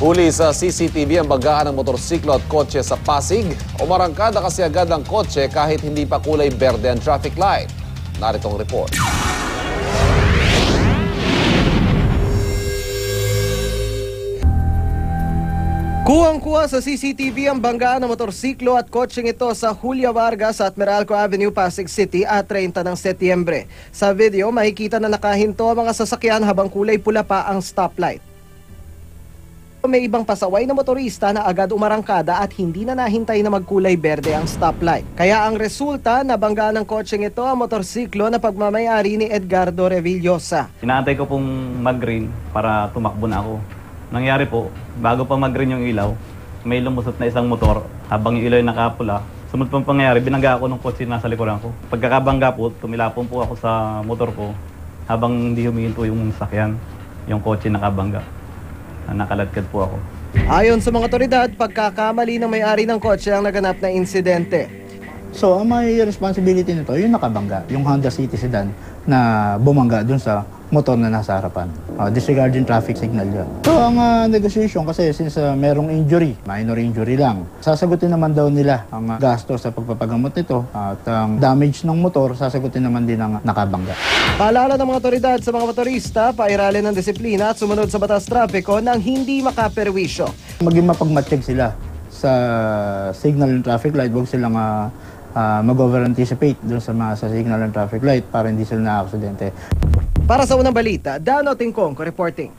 Huli sa CCTV ang banggaan ng motorsiklo at kotse sa Pasig. Umarangkada kasi agad ang kotse kahit hindi pa kulay berde ang traffic light. Narito ang report. Kuwang-kuwa sa CCTV ang banggaan ng motorsiklo at kotseng ito sa Julia Vargas at Meralco Avenue, Pasig City at 30 ng Setyembre. Sa video, makikita na nakahinto ang mga sasakyan habang kulay pula pa ang stoplight. May ibang pasaway na motorista na agad umarangkada at hindi na nahintay na magkulay berde ang stoplight. Kaya ang resulta, nabanggaan ng kotseng ito ang motorsiklo na pagmamayari ni Edgardo Revillosa. Inaantay ko pong mag-green para tumakbo na ako. Nangyari po, bago pa mag-green yung ilaw, may lumusot na isang motor habang yung ilaw ay nakapula. Sumunod pang pangyayari, binangga ako ng kotse na nasa likuran ko. Pagkakabangga po, tumilapon po ako sa motor ko habang hindi humihinto yung sakyan, yung kotse nakabangga. Nakaladkad po ako. Ayon sa mga otoridad, pagkakamali ng may-ari ng kotse ang naganap na insidente. So, ang may responsibility nito, yung nakabangga, yung Honda City Sedan na bumangga dun sa motor na nasa harapan. Disregarding traffic signal yun. So, ang negotiation kasi since merong injury, minor injury lang, sasagutin naman daw nila ang gasto sa pagpapagamot nito at ang damage ng motor, sasagutin naman din ng nakabangga. Paalala ng mga otoridad sa mga motorista, pairalin ng disiplina at sumunod sa batas trapiko nang hindi makaperwisyo. Maging mapagmatsyag sila sa signal ng traffic light, huwag silang mag-over-anticipate dun sa signal ng traffic light para hindi sila na-aksidente. Para sa unang balita, Dano Tingkong reporting.